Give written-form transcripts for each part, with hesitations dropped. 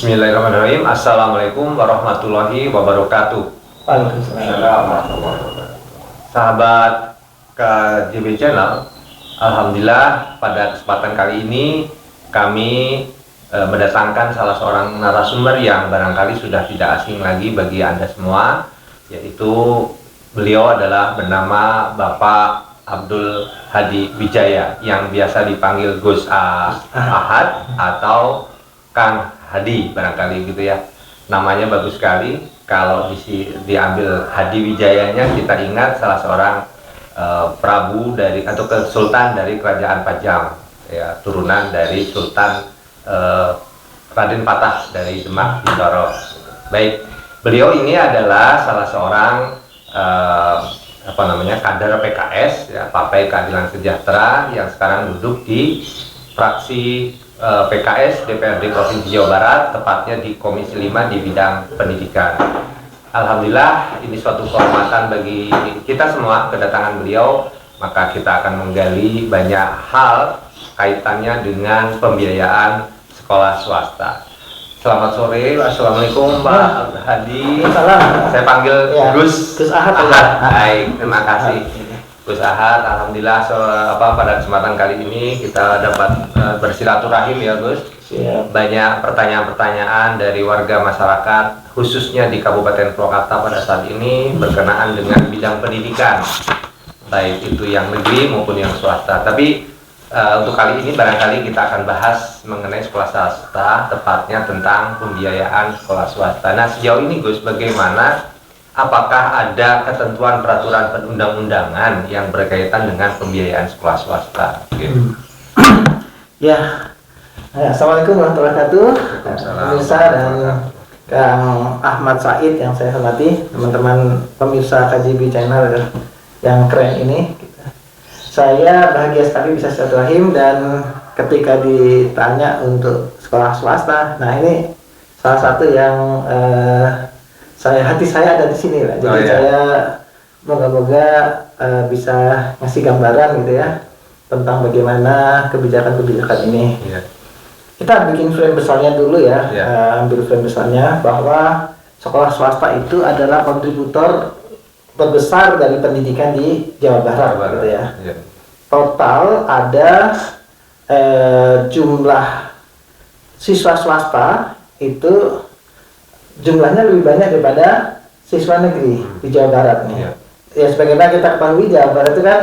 Bismillahirrahmanirrahim. Assalamualaikum warahmatullahi wabarakatuh. Waalaikumsalam. Sahabat KJB Channel, alhamdulillah pada kesempatan kali ini kami mendatangkan salah seorang narasumber yang barangkali sudah tidak asing lagi bagi Anda semua, yaitu beliau adalah bernama Bapak Abdul Hadi Wijaya yang biasa dipanggil Gus Ahad atau Kang Hadi barangkali gitu ya. Namanya bagus sekali. Kalau diambil Hadi Wijayanya, kita ingat salah seorang prabu dari atau sultan dari kerajaan Pajang, ya, turunan dari Sultan Raden Patah dari Demak Bintoro. Baik, beliau ini adalah salah seorang kader PKS, ya, Partai Keadilan Sejahtera, yang sekarang duduk di fraksi PKS DPRD Provinsi Jawa Barat, tepatnya di Komisi 5 di bidang pendidikan. Alhamdulillah, ini suatu kehormatan bagi kita semua kedatangan beliau, maka kita akan menggali banyak hal kaitannya dengan pembiayaan sekolah swasta. Selamat sore, assalamualaikum Pak Hadi. Saya panggil ya, Gus Ahad. Baik, terima kasih Gus Ahad. Alhamdulillah, pada kesempatan kali ini kita dapat bersilaturahim ya Gus. Siap. Banyak pertanyaan-pertanyaan dari warga masyarakat, khususnya di Kabupaten Purwakarta pada saat ini berkenaan dengan bidang pendidikan, baik itu yang negeri maupun yang swasta. Tapi untuk kali ini barangkali kita akan bahas mengenai sekolah swasta, tepatnya tentang pembiayaan sekolah swasta. Nah, sejauh ini Gus, bagaimana, apakah ada ketentuan peraturan perundang-undangan yang berkaitan dengan pembiayaan sekolah swasta? Gitu. Ya, assalamualaikum warahmatullahi wabarakatuh. Pemirsa dan Kang Ahmad Said yang saya hormati, teman-teman pemirsa KJB Channel yang keren ini. Saya bahagia sekali bisa silaturahim, dan ketika ditanya untuk sekolah swasta, nah ini salah satu yang hati saya ada di sini lah. Jadi saya moga-moga bisa ngasih gambaran gitu ya tentang bagaimana kebijakan-kebijakan ini. Kita bikin frame besarnya dulu ya, ambil frame besarnya bahwa sekolah swasta itu adalah kontributor terbesar dari pendidikan di Jawa Barat gitu ya. Total ada jumlah siswa swasta itu jumlahnya lebih banyak daripada siswa negeri di Jawa Barat nih. Ya, sebagaimana kita ketahui, Jawa Barat itu kan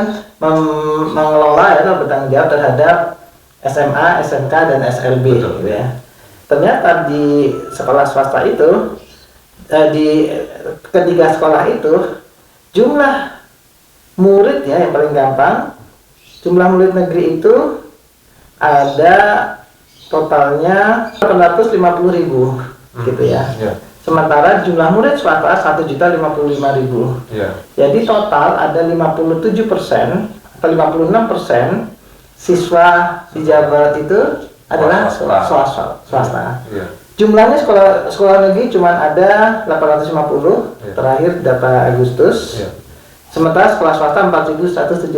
mengelola atau bertanggung jawab terhadap SMA, SMK, dan SLB gitu ya. Ternyata di sekolah swasta itu, di ketiga sekolah itu, jumlah muridnya yang paling gampang, jumlah murid negeri itu ada totalnya 850.000 gitu ya. Sementara jumlah murid swasta 1.055.000. Jadi total ada 57% atau 56% siswa di Jawa Barat itu adalah swasta. Jumlahnya sekolah negeri cuma ada 850 terakhir data Agustus. Sementara sekolah swasta 4.172.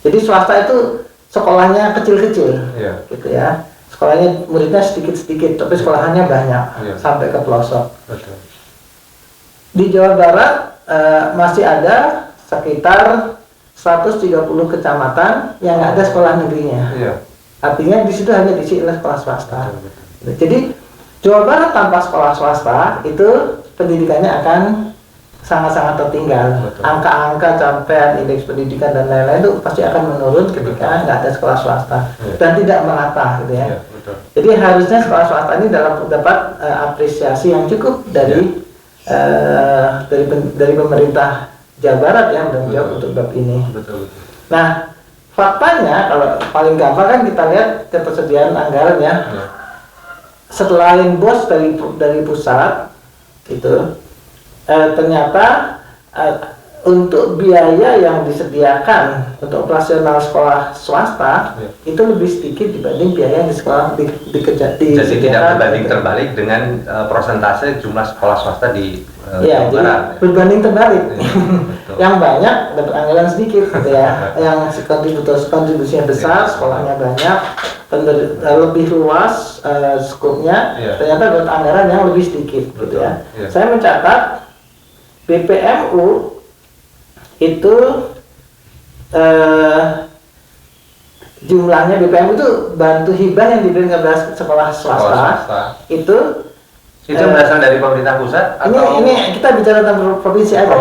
Jadi swasta itu sekolahnya kecil-kecil, gitu ya. Sekolahnya muridnya sedikit-sedikit, tapi sekolahannya banyak sampai ke pelosok. Di Jawa Barat masih ada sekitar 130 kecamatan yang ada sekolah negerinya. Artinya di situ hanya diisi oleh sekolah swasta. Jadi Jawa Barat tanpa sekolah swasta itu pendidikannya akan sangat-sangat tertinggal. Angka-angka capaian indeks pendidikan dan lain-lain itu pasti akan menurun ketika nggak ada sekolah swasta dan tidak merata gitu ya. Jadi harusnya sekolah swasta ini dapat apresiasi yang cukup dari pemerintah Jawa Barat yang menjawab untuk bab ini. Nah, faktanya kalau paling gampang kan kita lihat ketersediaan anggaran ya. Selain bos dari pusat itu ternyata untuk biaya yang disediakan untuk operasional sekolah swasta itu lebih sedikit dibanding biaya yang di sekolah Jadi tidak berbanding terbalik dengan persentase jumlah sekolah swasta di Jawa Barat. Berbanding terbalik. Yang banyak dapat anggaran sedikit gitu ya. Yang kontribusinya besar, sekolahnya banyak, lebih luas skupnya, ternyata dapat anggaran yang lebih sedikit gitu ya. Saya mencatat BPMU itu jumlahnya BPM itu bantu hibah yang diberikan kepada sekolah swasta itu berasal dari pemerintah pusat atau ini kita bicara tentang provinsi aja.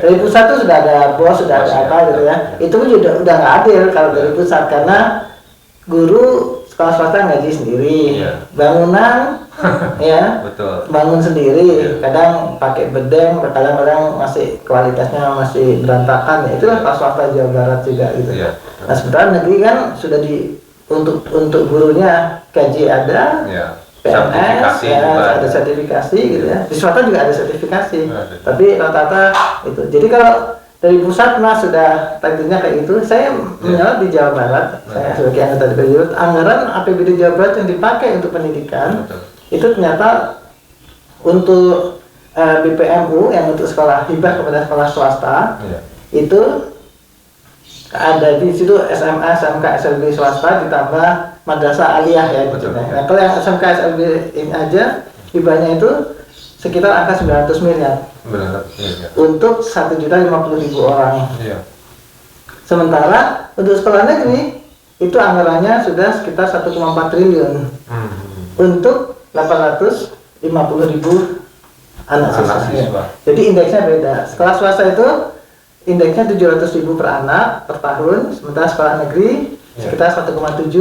Dari pusat itu sudah ada BOS, sudah ada apa gitu ya. Itu pun udah nggak adil kalau dari pusat, karena guru sekolah swasta ngaji sendiri, bangunan ya betul. Bangun sendiri, kadang pakai bedeng, kadang-kadang masih kualitasnya masih berantakan ya. Itulah sekolah swasta Jawa Barat juga gitu. Nah sementara negeri kan sudah untuk gurunya gaji ada, PNS ada sertifikasi gitu ya. Di swasta juga ada sertifikasi, tapi rata-rata itu. Jadi kalau dari pusat mas sudah takdirnya kayak itu. Saya menyorot di Jawa Barat, saya sebagai anggota DPRD, anggaran APBD Jawa Barat yang dipakai untuk pendidikan itu ternyata untuk BPMU yang untuk sekolah hibah kepada sekolah swasta itu ada di situ SMA, SMK, SLB swasta ditambah madrasah aliyah ya gitu. Nah, kalau yang SMK, SLB ini aja hibahnya itu sekitar angka 900 miliar untuk 1.050.000 orang. Sementara untuk sekolah negeri itu anggarannya sudah sekitar 1,4 triliun untuk 850.000 anak siswa. Jadi indeksnya beda. Sekolah swasta itu indeksnya 700.000 per anak per tahun, sementara sekolah negeri sekitar 1,7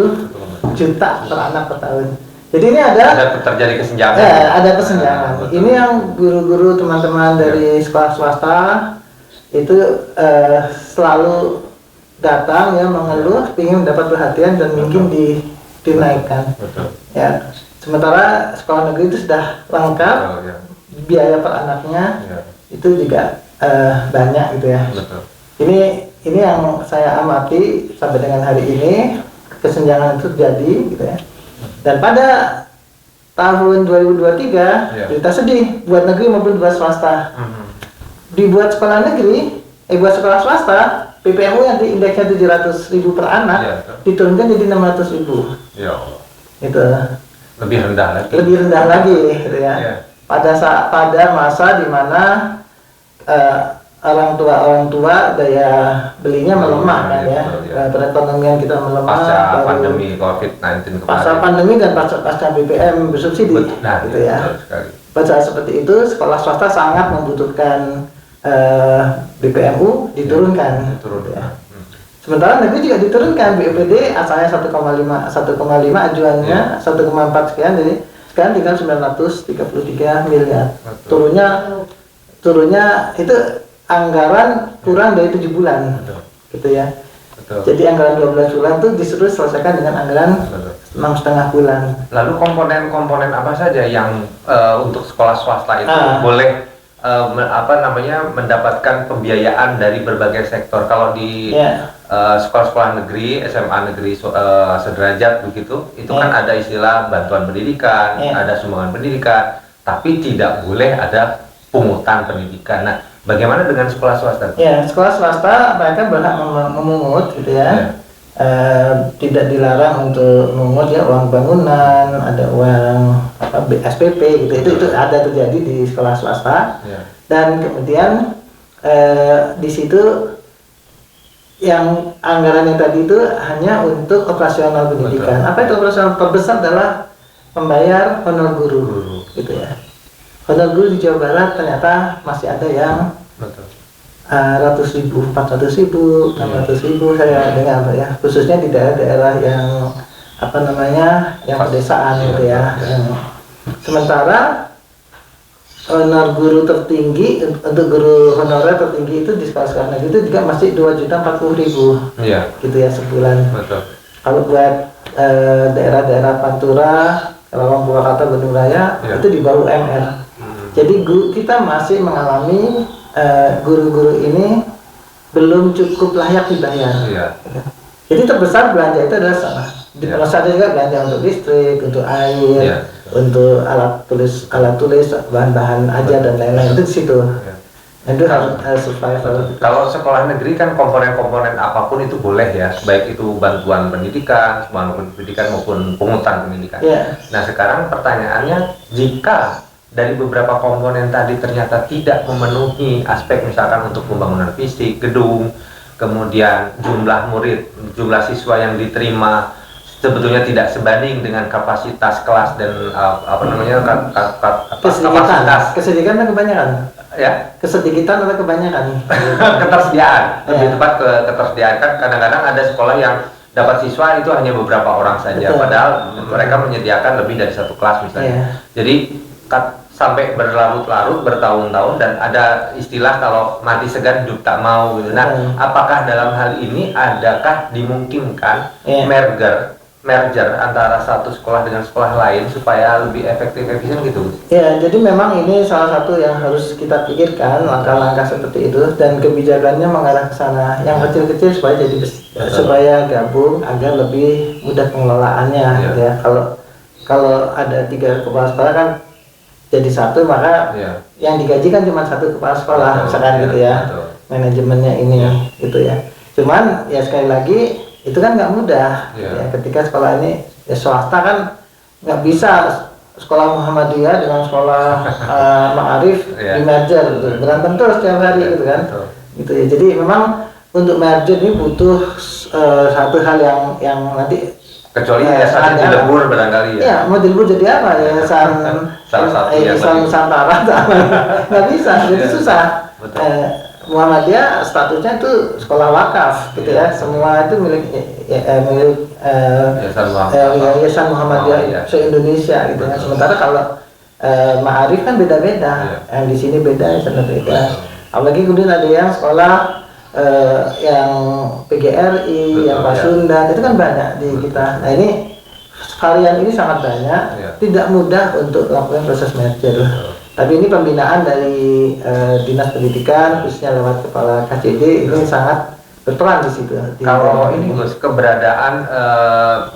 juta per anak per tahun. Jadi ini ada terjadi kesenjangan. Ada kesenjangan. Ini yang guru-guru teman-teman dari sekolah swasta itu selalu datang ya mengeluh, ingin mendapat perhatian dan mungkin dinaikkan. Ya. Sementara sekolah negeri itu sudah lengkap, biaya per anaknya itu juga banyak gitu ya. Ini yang saya amati sampai dengan hari ini, kesenjangan itu terjadi gitu ya. Dan pada tahun 2023 kita sedih buat negeri maupun buat swasta. Dibuat sekolah negeri, buat sekolah swasta, PPMU yang di indeksnya 700.000 per anak diturunkan jadi 600.000. Itu lebih rendah lagi gitu ya. Pada masa di mana orang tua daya belinya melemah kan ya. Perekonomian kita melemah pasca pandemi COVID-19 kemarin. Pasca pandemi dan pasca BBM bersubsidi gitu ya. Pada saat seperti itu sekolah swasta sangat membutuhkan BPMU diturunkan. Gitu ya. Sementara negeri juga diturunkan BUPD asalnya 1,5 ajuannya 1,4 sekian, jadi sekarang tinggal 933 miliar. Turunnya itu anggaran kurang dari 7 bulan. Gitu ya. Jadi anggaran 12 bulan itu disuruh selesaikan dengan anggaran 6,5 bulan. Lalu komponen-komponen apa saja yang untuk sekolah swasta itu boleh mendapatkan pembiayaan dari berbagai sektor? Kalau di sekolah-sekolah negeri, SMA negeri sederajat begitu, itu kan ada istilah bantuan pendidikan, ada sumbangan pendidikan, tapi tidak boleh ada pungutan pendidikan. Nah, bagaimana dengan sekolah swasta? Ya, sekolah swasta mereka berhak memungut gitu ya. Tidak dilarang untuk memungut ya uang bangunan, ada uang SPP gitu. Itu ada terjadi di sekolah swasta. Dan kemudian di situ yang anggarannya tadi itu hanya untuk operasional pendidikan. Apa itu operasional? Terbesar adalah membayar honor guru gitu ya. Honor guru di Jawa Barat ternyata masih ada yang ratus ribu, 400.000, 600.000 saya dengar ya, khususnya di daerah-daerah yang yang pedesaan gitu ya. Sementara honor guru tertinggi untuk guru honorer tertinggi itu di sekolah negeri itu juga masih 2.040.000 gitu ya sebulan. Kalau buat daerah-daerah Pantura, Karawang, Purwakarta, Bandung Raya itu di bawah UMR. Jadi kita masih mengalami guru-guru ini belum cukup layak dibayar. Iya. Jadi terbesar belanja itu adalah sana. Di Iya. pusat juga belanja untuk listrik, untuk air, Iya. untuk alat tulis, bahan-bahan ajar dan lain-lain itu di situ. Iya. Itu harus survival. Kalau sekolah negeri kan komponen-komponen apapun itu boleh ya, baik itu bantuan pendidikan, maupun pungutan pendidikan. Iya. Nah sekarang pertanyaannya, jika dari beberapa komponen tadi ternyata tidak memenuhi aspek misalkan untuk pembangunan fisik, gedung, kemudian jumlah murid, jumlah siswa yang diterima sebetulnya tidak sebanding dengan kapasitas kelas dan kapasitas Kesedikitan atau kebanyakan? ya, Kesedikitan atau kebanyakan? ketersediaan, lebih tepat ke ketersediaan. Kan kadang-kadang ada sekolah yang dapat siswa itu hanya beberapa orang saja. Betul. Padahal mereka menyediakan lebih dari satu kelas misalnya. Jadi sampai berlarut-larut, bertahun-tahun, dan ada istilah kalau mati segan hidup tak mau gitu. Nah, apakah dalam hal ini adakah dimungkinkan merger antara satu sekolah dengan sekolah lain supaya lebih efektif efisien gitu? Ya, jadi memang ini salah satu yang harus kita pikirkan, langkah-langkah seperti itu, dan kebijakannya mengarah ke sana. Yang kecil-kecil supaya gabung agar lebih mudah pengelolaannya. Gitu ya. Kalau ada 3 kepala sekolah kan jadi satu, maka yang digaji kan cuma 1 kepala sekolah, misalkan gitu ya. Manajemennya ini gitu ya. Cuman ya sekali lagi itu kan nggak mudah ya, ketika sekolah ini ya swasta kan nggak bisa sekolah Muhammadiyah dengan sekolah Ma'arif di merger gitu. Berantem terus setiap hari gitu kan. Gitu ya. Jadi memang untuk merger ini butuh satu hal yang nanti kecuali yayasan dilebur barangkali ya. Iya, mau dilebur jadi apa? Yayasan Nusantara nggak bisa, jadi susah. Muhammadiyah statusnya itu sekolah wakaf gitu ya, semua itu milik Yayasan Muhammadiyah se-Indonesia gitu ya. Sementara kalau Ma'arif kan beda-beda, yang di sini beda, yang sana beda. Apalagi kemudian ada yang sekolah yang PGRI, yang Pasundan, itu kan banyak di kita. Nah ini varian ini sangat banyak, tidak mudah untuk melakukan proses merger. Tapi ini pembinaan dari Dinas Pendidikan, khususnya lewat Kepala KCD, ini sangat berperan di situ. Kalau ini Gus, keberadaan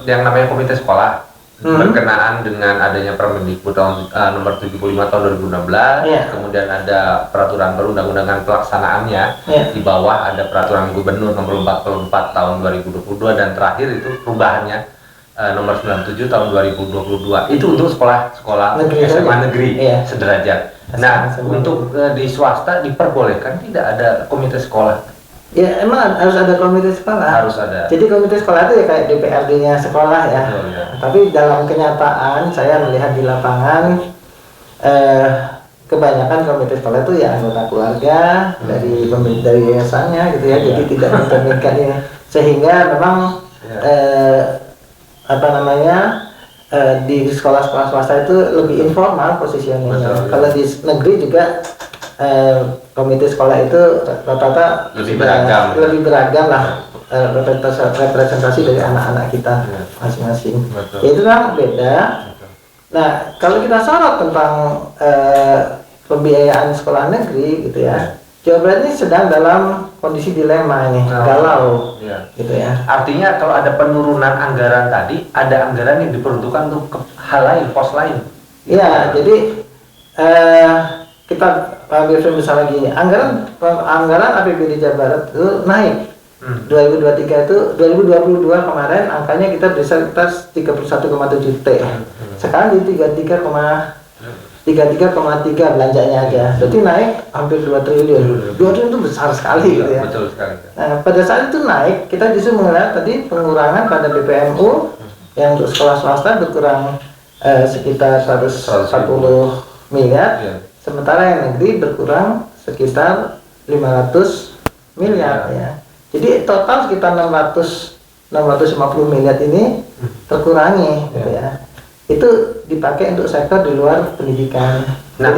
yang namanya komite sekolah berkenaan dengan adanya Permendikbud nomor 75 tahun 2016, kemudian ada peraturan perundang-undangan pelaksanaannya, di bawah ada peraturan gubernur nomor 44 tahun 2022, dan terakhir itu perubahannya nomor 97 tahun 2022 itu untuk sekolah SMA negeri sederajat. Nah, untuk di swasta diperbolehkan tidak ada komite sekolah? Ya emang harus ada komite sekolah. Harus ada. Jadi komite sekolah itu ya kayak DPRD-nya sekolah ya. Tapi dalam kenyataan saya melihat di lapangan kebanyakan komite sekolah itu ya anggota keluarga dari yayasannya gitu ya. Jadi tidak mencerminkan ini, sehingga memang di sekolah-sekolah swasta itu lebih informal posisinya. Kalau di negeri juga komite sekolah itu rata-rata lebih beragam lah, representasi dari anak-anak kita masing-masing. Ya, itu kan beda. Nah, kalau kita sorot tentang pembiayaan sekolah negeri gitu ya, Jawa Barat ini sedang dalam kondisi dilema ini, galau, gitu ya. Artinya kalau ada penurunan anggaran tadi, ada anggaran yang diperuntukkan untuk hal lain, pos lain. Iya, jadi kita ambil misalnya gini, anggaran APBD Jawa Barat itu naik. 2023 itu 2022 kemarin angkanya kita bisa 31,7 T. Sekarang di 33,3 belanjanya aja, berarti naik hampir 2 triliun. 2 triliun itu besar sekali gitu ya. Betul sekali. Nah, pada saat itu naik, kita justru melihat tadi pengurangan pada BPMU yang untuk sekolah swasta berkurang sekitar 140 miliar, sementara yang negeri berkurang sekitar 500 miliar ya. Jadi total sekitar 650 miliar ini terkurangi gitu ya. Itu dipakai untuk sektor di luar pendidikan. Nah,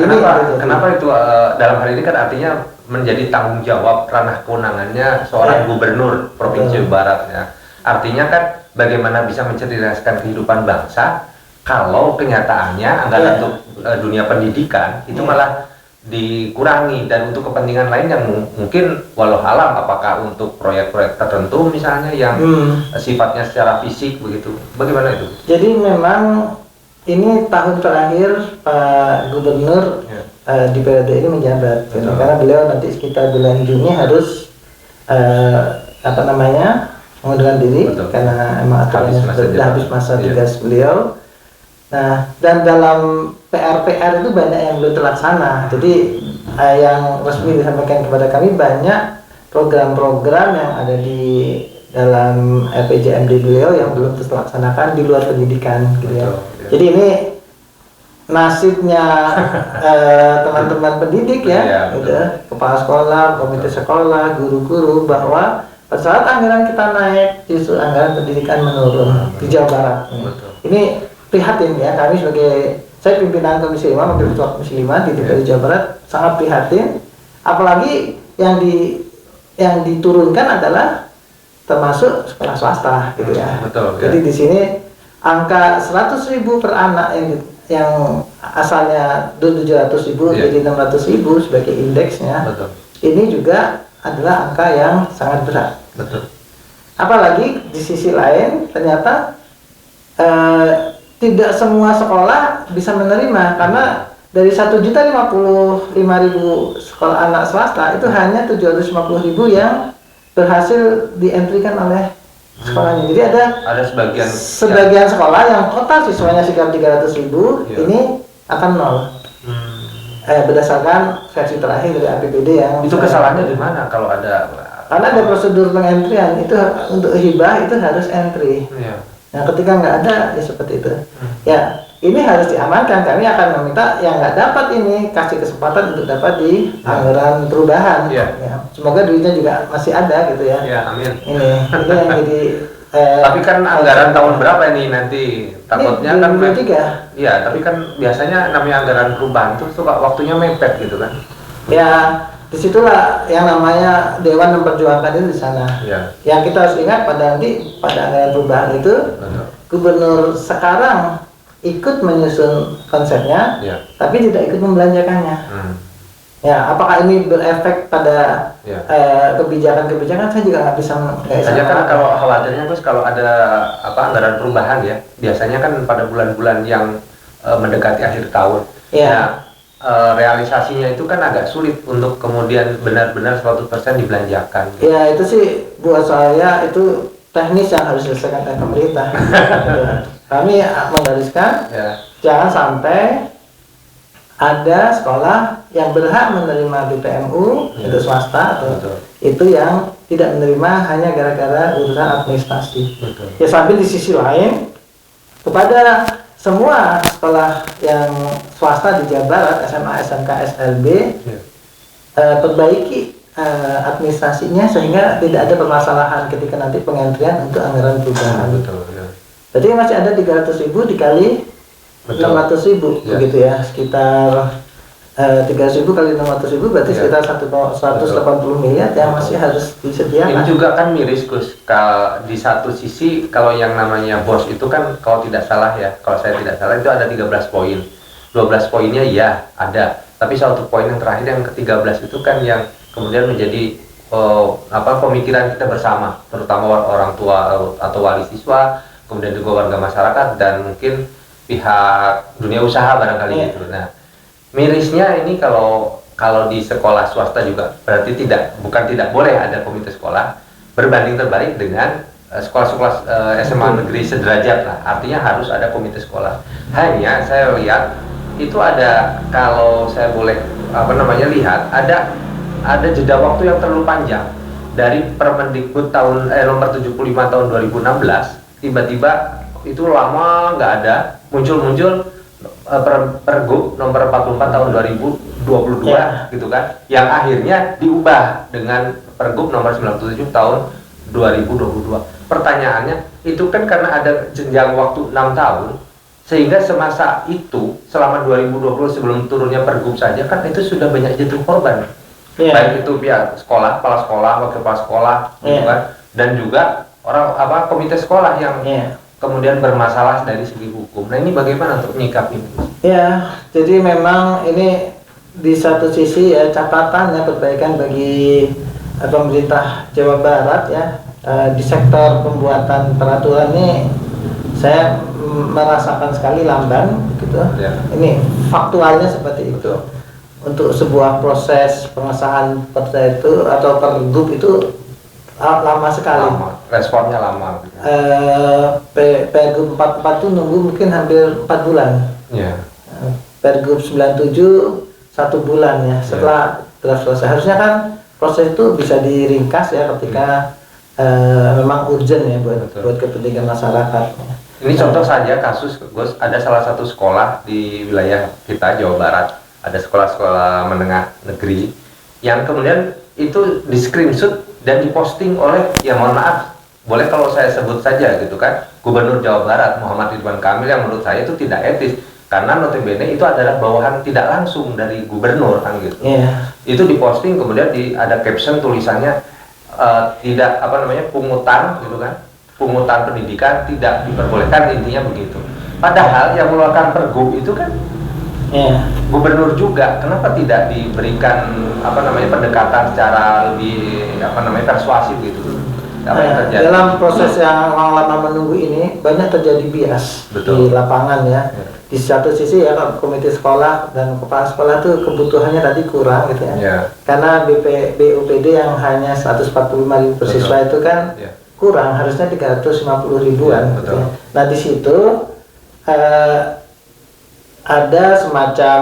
kenapa itu dalam hal ini kan artinya menjadi tanggung jawab ranah kewenangannya seorang gubernur Provinsi Jawa Barat ya. Artinya kan bagaimana bisa mencerdaskan kehidupan bangsa kalau kenyataannya anggaran untuk dunia pendidikan itu malah dikurangi, dan untuk kepentingan lain yang mungkin walau alam, apakah untuk proyek-proyek tertentu misalnya yang sifatnya secara fisik begitu, bagaimana itu? Jadi memang ini tahun terakhir Pak Gubernur di periode ini menjabat, karena beliau nanti sekitar bulan Juni harus mengundurkan diri. Betul. Karena emang aturannya sudah habis masa tugas beliau. Nah, dan dalam PR itu banyak yang belum terlaksana. Jadi yang resmi disampaikan kepada kami banyak program-program yang ada di dalam RPJMD beliau yang belum terlaksanakan di luar pendidikan, gitu ya. Jadi ini nasibnya teman-teman pendidik ya, gitu, kepala sekolah, komite sekolah, guru-guru, bahwa pada saat anggaran kita naik justru anggaran pendidikan menurun di Jawa Barat. Ini prihatin ya, kami sebagai saya pimpinan Komisi 5, Wakil Ketua Komisi 5 di DPRD Jawa Barat sangat prihatin, apalagi yang diturunkan adalah termasuk sekolah swasta, gitu ya. Betul. Jadi di sini angka 100.000 per anak yang asalnya 700.000 jadi 600.000 sebagai indeksnya. Betul. Ini juga adalah angka yang sangat berat. Betul. Apalagi di sisi lain ternyata tidak semua sekolah bisa menerima, karena dari 1.055.000 sekolah anak swasta itu hanya 750.000 yang berhasil dientrikan oleh sekolahnya. Jadi ada sebagian sekolah yang total siswanya sekitar 300.000 ini akan nol. Berdasarkan versi terakhir dari APBD yang itu kesalahannya di mana kalau ada? Karena ada prosedur pengentrian, itu untuk hibah itu harus entry. Nah, ketika nggak ada ya seperti itu. Ya, ini harus diamankan. Kami akan meminta yang nggak dapat ini kasih kesempatan untuk dapat di anggaran perubahan. Ya, semoga duitnya juga masih ada gitu ya. Ya, amin. Ini yang jadi. Tapi kan anggaran tahun berapa ini nanti? Takutnya ini, kan. 2023. Iya, tapi kan biasanya namanya anggaran perubahan itu suka waktunya mepet gitu kan. Ya, disitulah yang namanya Dewan memperjuangkan itu di sana. Yang kita harus ingat pada anggaran perubahan itu, Gubernur sekarang ikut menyusun konsepnya, tapi tidak ikut membelanjakannya. Ya, apakah ini berefek pada kebijakan-kebijakan, saya juga nggak bisa. Hanya kan kalau khawatirnya Gus, kalau ada anggaran perubahan ya, biasanya kan pada bulan-bulan yang mendekati akhir tahun. Realisasinya itu kan agak sulit untuk kemudian benar-benar 100% dibelanjakan. Ya, itu sih buat saya itu teknis yang harus diselesaikan oleh pemerintah. Kami menggariskan jangan sampai ada sekolah yang berhak menerima BPMU untuk swasta atau itu yang tidak menerima hanya gara-gara urusan administrasi. Ya, sambil di sisi lain kepada semua sekolah yang swasta di Jawa Barat, SMA, SMK, SLB, perbaiki administrasinya sehingga tidak ada permasalahan ketika nanti pengentrian untuk anggaran perubahan. Jadi masih ada 300.000 dikali 600.000 begitu ya, sekitar 300.000 kali 600.000 berarti sekitar 180 miliar yang masih harus disediakan. Ini juga kan miris Gus, di satu sisi kalau yang namanya BOS itu kan kalau tidak salah ya, kalau saya tidak salah itu ada 13 poin. 12 poinnya ya ada, tapi satu poin yang terakhir yang ke-13 itu kan yang kemudian menjadi pemikiran kita bersama, terutama orang tua atau wali siswa, kemudian juga warga masyarakat dan mungkin pihak dunia usaha barangkali gitu. Nah, mirisnya ini kalau di sekolah swasta juga berarti bukan tidak boleh ada komite sekolah, berbanding terbalik dengan sekolah-sekolah SMA negeri sederajat lah, artinya harus ada komite sekolah. Hanya saya lihat itu ada, kalau saya boleh lihat ada jeda waktu yang terlalu panjang dari Permendikbud nomor 75 tahun 2016, tiba-tiba itu lama nggak ada, muncul Pergub nomor 44 tahun 2022 gitu kan, yang akhirnya diubah dengan Pergub nomor 97 tahun 2022. Pertanyaannya itu kan karena ada jenjang waktu 6 tahun, sehingga semasa itu selama 2020 sebelum turunnya Pergub saja kan itu sudah banyak jatuh korban, baik itu pihak sekolah, kepala sekolah, wakil kepala sekolah gitu kan, dan juga orang komite sekolah yang kemudian bermasalah dari segi hukum. Nah, ini bagaimana untuk menyikapi ini? Ya, jadi memang ini di satu sisi ya catatan ya perbaikan bagi pemerintah Jawa Barat ya di sektor pembuatan peraturan ini saya merasakan sekali lamban gitu. Ya. Ini faktualnya seperti itu. Untuk sebuah proses pengesahan perda itu atau pergub itu lama sekali. Lama. Responnya lama. Pergub 44 itu nunggu mungkin hampir 4 bulan. Ya. Pergub 97 1 bulan ya setelah draft selesai. Harusnya kan proses itu bisa diringkas ya ketika memang urgent ya buat kepentingan masyarakat. Ini contoh saja kasus, Gus, ada salah satu sekolah di wilayah kita Jawa Barat, ada sekolah-sekolah menengah negeri yang kemudian itu di screenshot dan diposting oleh, ya mohon maaf, boleh kalau saya sebut saja gitu kan, Gubernur Jawa Barat Muhammad Ridwan Kamil, yang menurut saya itu tidak etis karena notabene itu adalah bawahan tidak langsung dari gubernur kan gitu. Itu diposting kemudian ada caption tulisannya tidak pungutan gitu kan, pungutan pendidikan tidak diperbolehkan, intinya begitu. Padahal yang mengeluarkan pergub itu kan gubernur juga. Kenapa tidak diberikan pendekatan secara lebih persuasif gitu? Dalam proses yang lama menunggu ini banyak terjadi bias. Betul. Di lapangan ya. Di satu sisi ya komite sekolah dan kepala sekolah itu kebutuhannya tadi kurang gitu ya. Karena BUPD yang hanya 145.000 per siswa itu kan kurang, harusnya 350 ribuan. Gitu ya. Nah di situ ada semacam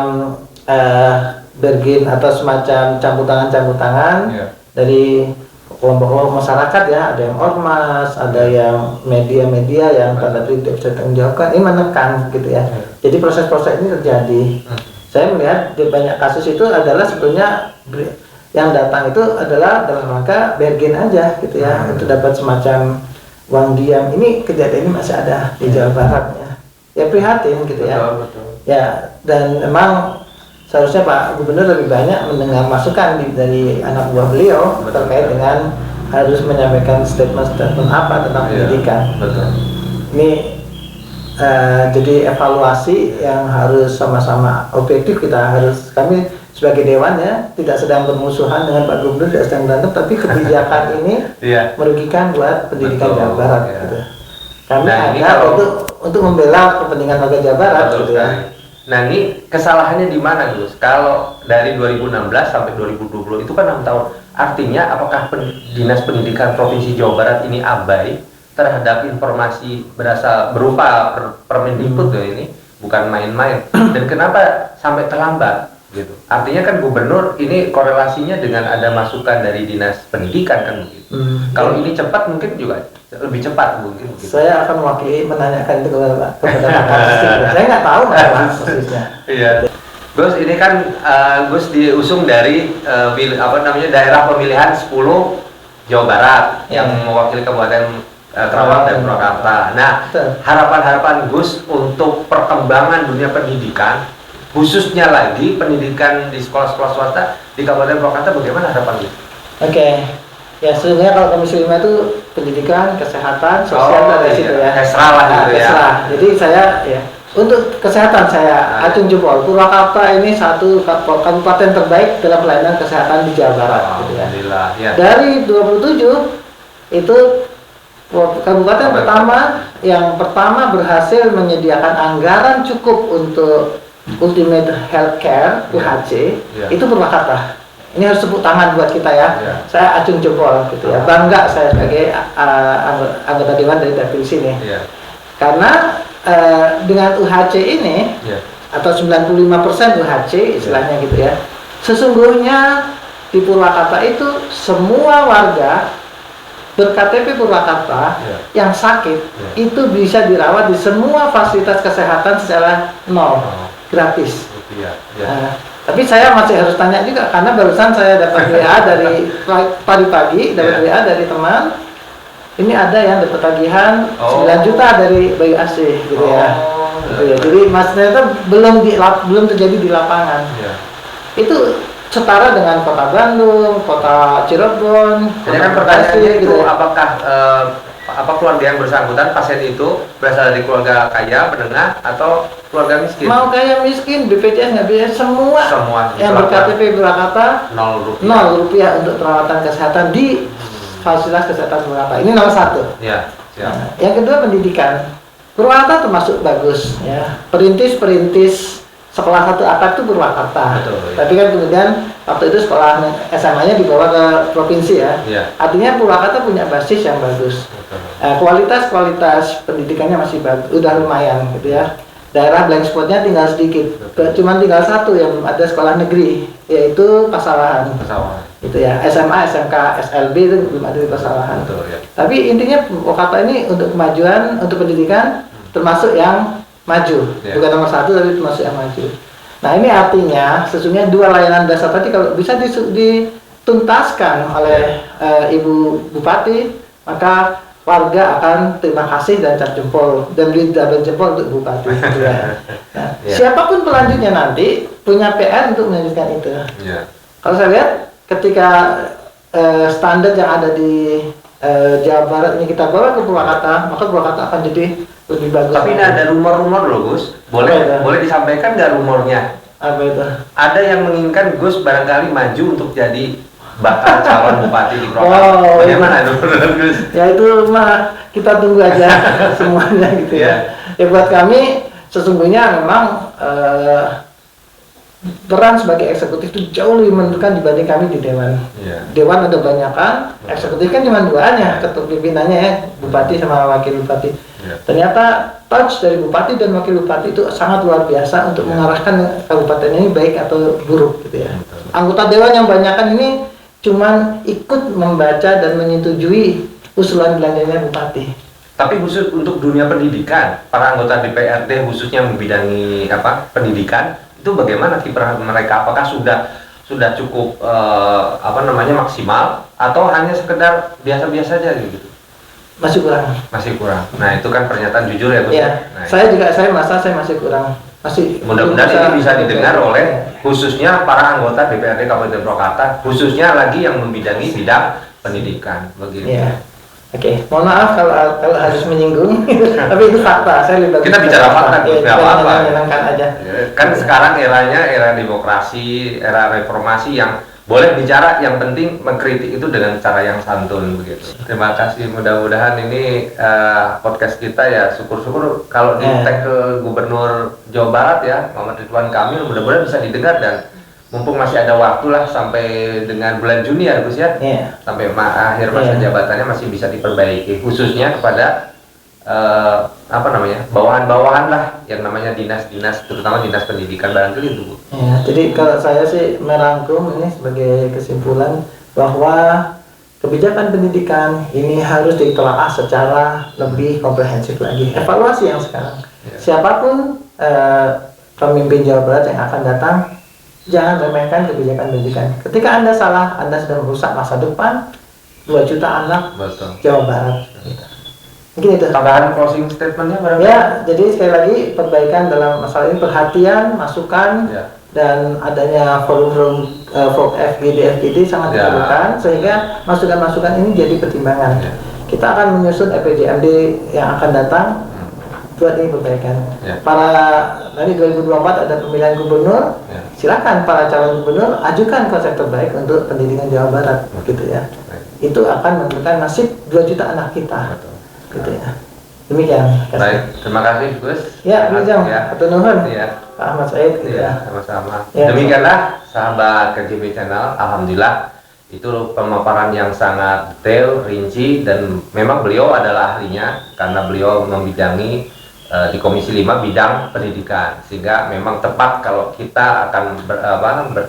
bergen atau semacam campur tangan dari kelompok masyarakat ya, ada yang ormas, ada yang media-media yang pada tidak bisa menjawabkan, ini menekan gitu ya. Jadi proses-proses ini terjadi. Saya melihat di banyak kasus itu adalah sebetulnya yang datang itu adalah dalam rangka bergen aja gitu ya, untuk dapat semacam uang diam. Ini kejadian ini masih ada di Jawa Barat ya prihatin gitu ya. Ya, dan memang seharusnya Pak Gubernur lebih banyak mendengar masukan dari anak buah beliau terkait dengan harus menyampaikan statement apa tentang pendidikan. Ini jadi evaluasi yang harus sama-sama objektif. Kami sebagai dewan ya tidak sedang bermusuhan dengan Pak Gubernur, tidak sedang berantem, tapi kebijakan ini merugikan buat pendidikan Jawa Barat. Gitu. Kami ada untuk membela kepentingan warga Jawa Barat. Gitu ya. Nah ini kesalahannya di mana Gus? Kalau dari 2016 sampai 2020 itu kan 6 tahun. Artinya apakah Dinas Pendidikan Provinsi Jawa Barat ini abai terhadap informasi berupa Permendikbud ini, bukan main-main. Dan kenapa sampai terlambat gitu? Artinya kan gubernur ini korelasinya dengan ada masukan dari Dinas Pendidikan kan begitu. Kalau ini cepat mungkin juga lebih cepat mungkin begitu. Saya akan mewakili menanyakan itu kepada Pak Saya nggak tahu masalah persisnya. Iya. Gus, ini kan Gus diusung dari daerah pemilihan 10 Jawa Barat yang mewakili Kabupaten Kerawang dan Purwakarta. Nah, harapan-harapan Gus untuk perkembangan dunia pendidikan, khususnya lagi pendidikan di sekolah-sekolah swasta di Kabupaten Purwakarta, bagaimana harapan Gus? Ya sebenarnya kalau Komisi 5 itu pendidikan, kesehatan, sosial dari situ ya. Kesra lah gitu ya. Jadi saya untuk kesehatan saya acung jempol. Purwakarta ini satu kabupaten terbaik dalam pelayanan kesehatan di Jawa Barat. Gitu ya. Dari 27 itu kabupaten yang pertama berhasil menyediakan anggaran cukup untuk Ultimate Healthcare (UHC) itu Purwakarta. Ini harus tepuk tangan buat kita ya. Saya acung jempol gitu ya. Bangga saya sebagai anggota dewan dari dapil sini. Karena dengan UHC ini atau 95% UHC istilahnya gitu ya. Sesungguhnya di Purwakarta itu semua warga ber-KTP Purwakarta yang sakit itu bisa dirawat di semua fasilitas kesehatan secara nol, gratis. Tapi saya masih harus tanya juga karena barusan saya dapat WA dari pagi-pagi WA dari teman. Ini ada yang dapat tagihan 9 juta dari Bayu Asih gitu ya. Gitu ya. Jadi maksudnya itu belum terjadi di lapangan. Itu setara dengan Kota Bandung, Kota Cirebon. Jadi kan pertanyaannya itu apakah apa keluarga yang bersangkutan pasien itu berasal dari keluarga kaya, menengah, atau keluarga miskin? Mau kaya miskin, BPJS nggak bisa, semua yang berKTP Purwakarta 0 rupiah. 0 rupiah untuk perawatan kesehatan di fasilitas kesehatan Purwakarta. Ini nomor 1. Ya, siap. Nah, yang kedua pendidikan. Purwakarta termasuk bagus ya. Perintis sekolah 1 atap itu Purwakarta. Betul, ya. Tapi kan kemudian waktu itu sekolah SMA-nya dibawa ke provinsi ya. Ya. Artinya Purwakarta punya basis yang bagus. Kualitas pendidikannya masih bagus, udah lumayan gitu ya. Daerah blank spotnya tinggal sedikit, cuma tinggal 1 yang belum ada sekolah negeri, yaitu Pasawahan. Itu ya, SMA, SMK, SLB itu belum ada di Pasawahan. Betul, ya. Tapi intinya Purwakarta ini untuk kemajuan, untuk pendidikan termasuk yang maju, bukan nomor 1 tapi termasuk yang maju. Nah ini artinya sesungguhnya 2 layanan dasar tadi kalau bisa dituntaskan oleh Ibu Bupati, maka warga akan terima kasih dan cap jempol dan beri double jempol untuk Bupati. Gitu ya. Nah, siapapun pelanjutnya nanti punya PR untuk melanjutkan itu. Kalau saya lihat ketika standar yang ada di Jawa Barat ini kita bawa ke Purwakarta, maka Purwakarta akan jadi lebih bagus. Tapi ini ada rumor-rumor loh Gus. Boleh disampaikan nggak rumornya? Apa itu? Ada yang menginginkan Gus barangkali maju untuk jadi bakal calon bupati di Purwakarta. Oh, bagaimana itu Gus? Ya itu mah kita tunggu aja semuanya gitu ya. Ya buat kami sesungguhnya memang peran sebagai eksekutif itu jauh lebih menentukan dibanding kami di dewan. Dewan ada banyak kan, eksekutif kan cuma 2 hanya, ketua pimpinannya ya, bupati sama wakil bupati. Ternyata touch dari bupati dan wakil bupati itu sangat luar biasa untuk mengarahkan kabupaten ini baik atau buruk gitu ya. Anggota dewan yang banyakan ini cuman ikut membaca dan menyetujui usulan belanjanya bupati. Tapi khusus untuk dunia pendidikan, para anggota DPRD khususnya membidangi pendidikan, itu bagaimana kiprah mereka? Apakah sudah cukup maksimal atau hanya sekedar biasa-biasa aja gitu? Masih kurang. Nah itu kan pernyataan jujur ya Gus. Iya. Nah, saya merasa saya masih kurang. Mudah-mudahan ini bisa didengar oleh khususnya para anggota DPRD Kabupaten Purwakarta, khususnya lagi yang membidangi bidang pendidikan begitu. Iya. Oke, mohon maaf kalau harus menyinggung, tapi itu fakta. Saya lebih kita bicara fakta, nggak apa-apa. Menyenangkan aja. Kan sekarang era demokrasi, era reformasi yang boleh bicara, yang penting mengkritik itu dengan cara yang santun begitu. Terima kasih, mudah-mudahan ini podcast kita ya syukur-syukur kalau di-tag ke Gubernur Jawa Barat ya Muhammad Ridwan Kamil, mudah-mudahan bisa didengar dan mumpung masih ada waktu lah sampai dengan bulan Juni ya Gus ya, sampai akhir masa jabatannya masih bisa diperbaiki, khususnya kepada bawahan-bawahan lah yang namanya dinas-dinas, terutama dinas pendidikan barangkali itu Bu. Ya, jadi kalau saya sih merangkum ini sebagai kesimpulan bahwa kebijakan pendidikan ini harus ditelaah secara lebih komprehensif lagi. Evaluasi yang sekarang. Siapapun pemimpin Jawa Barat yang akan datang, jangan remehkan kebijakan pendidikan. Ketika Anda salah, Anda sudah merusak masa depan 2 juta anak Jawa Barat. Mungkin itu. Tambahan closing statementnya barangkali. Ya, jadi sekali lagi perbaikan dalam masalah ini, perhatian, masukan, dan adanya forum FGD sangat diperlukan sehingga masukan-masukan ini jadi pertimbangan. Kita akan menyusun EPJMD yang akan datang buat ini perbaikan. Para nanti 2024 ada pemilihan gubernur, silakan para calon gubernur ajukan konsep terbaik untuk pendidikan Jawa Barat, gitu ya. Itu akan menentukan nasib 2 juta anak kita. Gitu ya. Demikian. Baik, terima kasih Gus. Ya, Bijang. Atur nuhun. Pak Ahmad Said. Sama-sama. Demikianlah sahabat KJB Channel. Alhamdulillah itu pemaparan yang sangat detail, rinci, dan memang beliau adalah ahlinya karena beliau membidangi di Komisi 5 bidang pendidikan, sehingga memang tepat kalau kita akan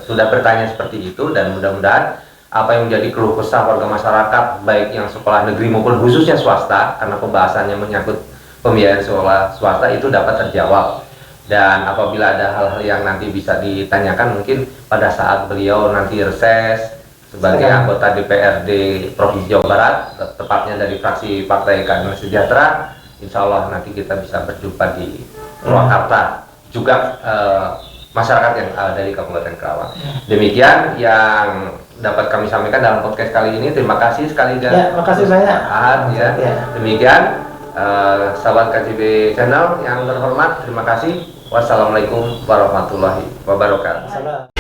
sudah bertanya seperti itu, dan mudah-mudahan apa yang menjadi keluh kesah warga masyarakat baik yang sekolah negeri maupun khususnya swasta, karena pembahasannya menyangkut pembiayaan sekolah swasta, itu dapat terjawab. Dan apabila ada hal-hal yang nanti bisa ditanyakan mungkin pada saat beliau nanti reses sebagai anggota DPRD Provinsi Jawa Barat, tepatnya dari fraksi Partai Keadilan Sejahtera, insya Allah nanti kita bisa berjumpa di Purwakarta, juga masyarakat yang dari Kabupaten Karawang. Demikian yang dapat kami sampaikan dalam podcast kali ini. Terima kasih sekali Ya, makasih banyak. Ahad ya. Demikian sahabat KCB Channel yang terhormat, terima kasih. Wassalamualaikum warahmatullahi wabarakatuh. Salam.